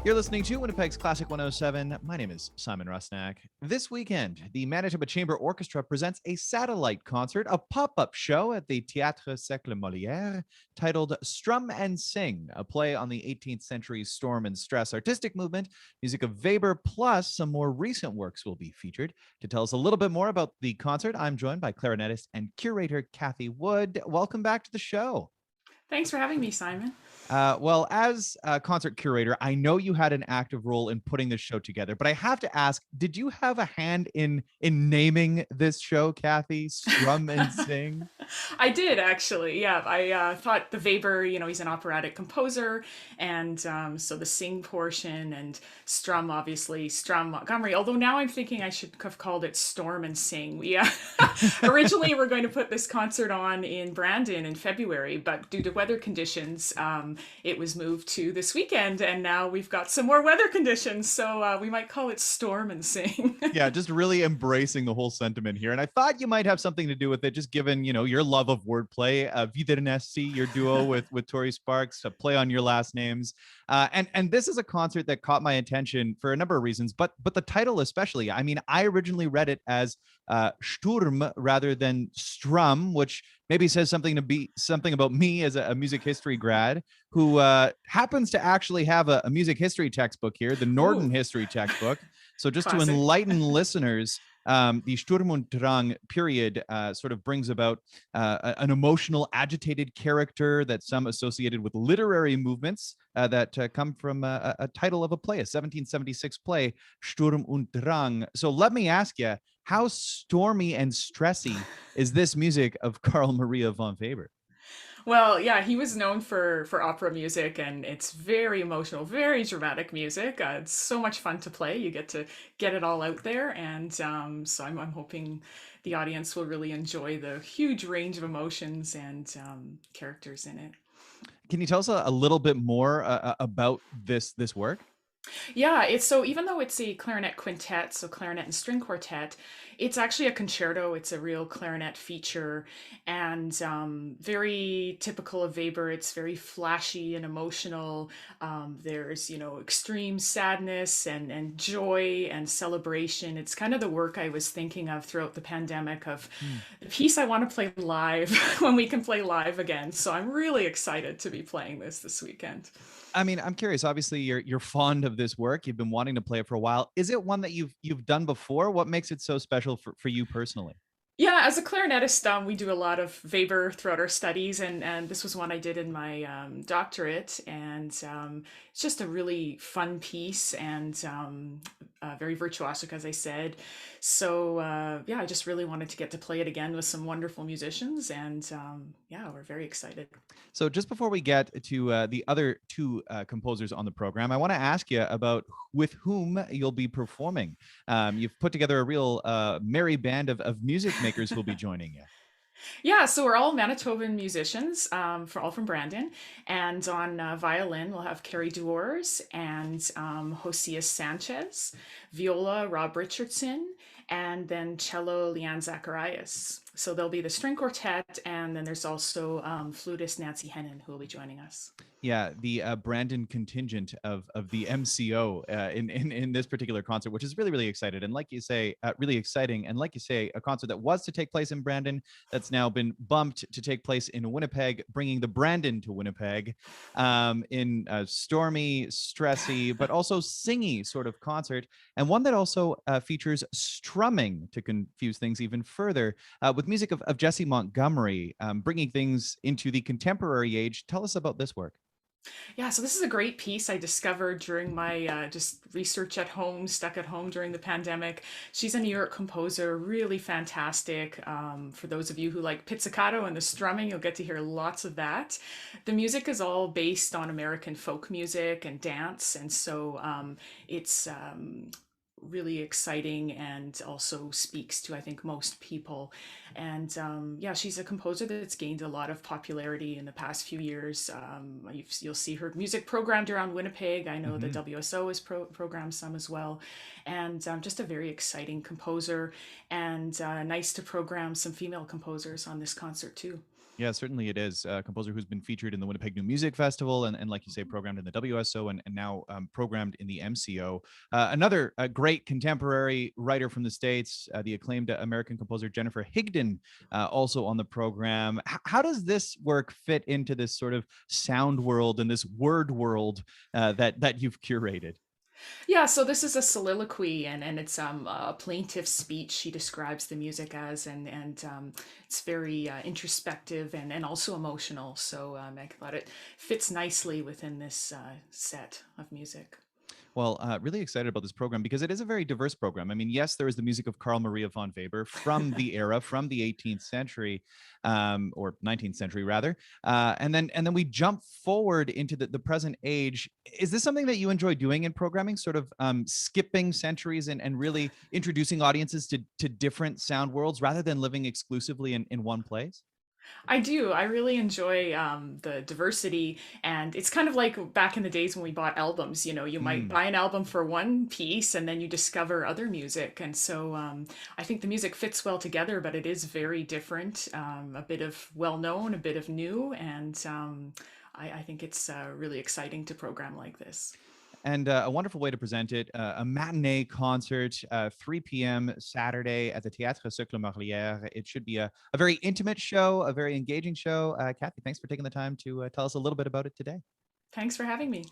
You're listening to Winnipeg's Classic 107. My name is Simon Rusnak. This weekend, the Manitoba Chamber Orchestra presents a satellite concert, a pop-up show at the Théâtre Cercle Molière titled Strum and Sing, a play on the 18th century storm and stress artistic movement. Music of Weber plus some more recent works will be featured. To tell us a little bit more about the concert, I'm joined by clarinetist and curator Kathy Wood. Welcome back to the show. Thanks for having me, Simon. Well, as a concert curator, I know you had an active role in putting this show together, but I have to ask, did you have a hand in naming this show, Kathy? Strum and Sing? I did actually. Yeah, I thought the Weber, he's an operatic composer, and so the sing portion and Strum, obviously Strum Montgomery. Although now I'm thinking I should have called it Storm and Sing. We originally were going to put this concert on in Brandon in February, but due to weather conditions, it was moved to this weekend, and now we've got some more weather conditions, so we might call it Storm and Sing. Yeah, just really embracing the whole sentiment here. And I thought you might have something to do with it, just given, your love of wordplay. Jessie, your duo with Tori Sparks, a play on your last names. And this is a concert that caught my attention for a number of reasons, but the title especially. I mean, I originally read it as Sturm rather than Strum, which maybe says something about me as a music history grad who happens to actually have a music history textbook here, the Norden Ooh. history textbook. So just Classic. to enlighten listeners, the Sturm und Drang period sort of brings about an emotional, agitated character that some associated with literary movements that come from a title of a play, a 1776 play, Sturm und Drang. So let me ask you, how stormy and stressy is this music of Carl Maria von Weber? Well, yeah, he was known for opera music, and it's very emotional, very dramatic music. It's so much fun to play. You get to get it all out there, and so I'm hoping the audience will really enjoy the huge range of emotions and characters in it. Can you tell us a little bit more about this work? Yeah, it's so even though it's a clarinet quintet, so clarinet and string quartet, it's actually a concerto. It's a real clarinet feature, and very typical of Weber. It's very flashy and emotional. There's extreme sadness and joy and celebration. It's kind of the work I was thinking of throughout the pandemic of the piece I want to play live when we can play live again. So I'm really excited to be playing this weekend. I mean, I'm curious. Obviously, you're fond of this work. You've been wanting to play it for a while. Is it one that you've done before? What makes it so special for you personally? Yeah, as a clarinetist, we do a lot of Weber throughout our studies, and this was one I did in my doctorate, and it's just a really fun piece and very virtuosic, as I said. So yeah, I just really wanted to get to play it again with some wonderful musicians, and yeah, we're very excited. So just before we get to the other two composers on the program, I want to ask you about with whom you'll be performing. You've put together a real merry band of music makers who'll be joining you. Yeah, so we're all Manitoban musicians, all from Brandon, and on violin we'll have Carrie Duors and Josias Sanchez, viola Rob Richardson, and then cello Leanne Zacharias. So there'll be the string quartet, and then there's also flutist Nancy Hennon who will be joining us. Yeah, the Brandon contingent of the MCO in this particular concert, which is really excited and like you say, really exciting. And like you say, a concert that was to take place in Brandon that's now been bumped to take place in Winnipeg, bringing the Brandon to Winnipeg in a stormy, stressy, but also singy sort of concert, and one that also features strumming to confuse things even further with music of Jessie Montgomery, bringing things into the contemporary age. Tell us about this work. Yeah, so this is a great piece I discovered during my just research at home, stuck at home during the pandemic. She's a New York composer, really fantastic. For those of you who like pizzicato and the strumming, you'll get to hear lots of that. The music is all based on American folk music and dance, and so it's really exciting and also speaks to I think most people. And yeah, she's a composer that's gained a lot of popularity in the past few years. You'll see her music programmed around Winnipeg. I know the Mhm. WSO has programmed some as well, and just a very exciting composer. And nice to program some female composers on this concert too. Yeah, certainly it is. A composer who's been featured in the Winnipeg New Music Festival and like you say, programmed in the WSO and now programmed in the MCO. Another great contemporary writer from the States, the acclaimed American composer Jennifer Higdon, also on the program. How does this work fit into this sort of sound world and this word world that you've curated? Yeah, so this is a soliloquy, and it's a plaintive speech. She describes the music as, and it's very introspective and also emotional. So I thought it fits nicely within this set of music. Well, really excited about this program because it is a very diverse program. I mean, yes, there is the music of Carl Maria von Weber from the era, from the 18th century, or 19th century rather, and then we jump forward into the present age. Is this something that you enjoy doing in programming, sort of skipping centuries and really introducing audiences to different sound worlds rather than living exclusively in one place? I do. I really enjoy the diversity, and it's kind of like back in the days when we bought albums. You know, you might Mm. buy an album for one piece, and then you discover other music. And so I think the music fits well together, but it is very different. A bit of well known, a bit of new, and I think it's really exciting to program like this. And a wonderful way to present it, a matinee concert, 3 p.m. Saturday at the Théâtre Cercle Molière. It should be a very intimate show, a very engaging show. Kathy, thanks for taking the time to tell us a little bit about it today. Thanks for having me.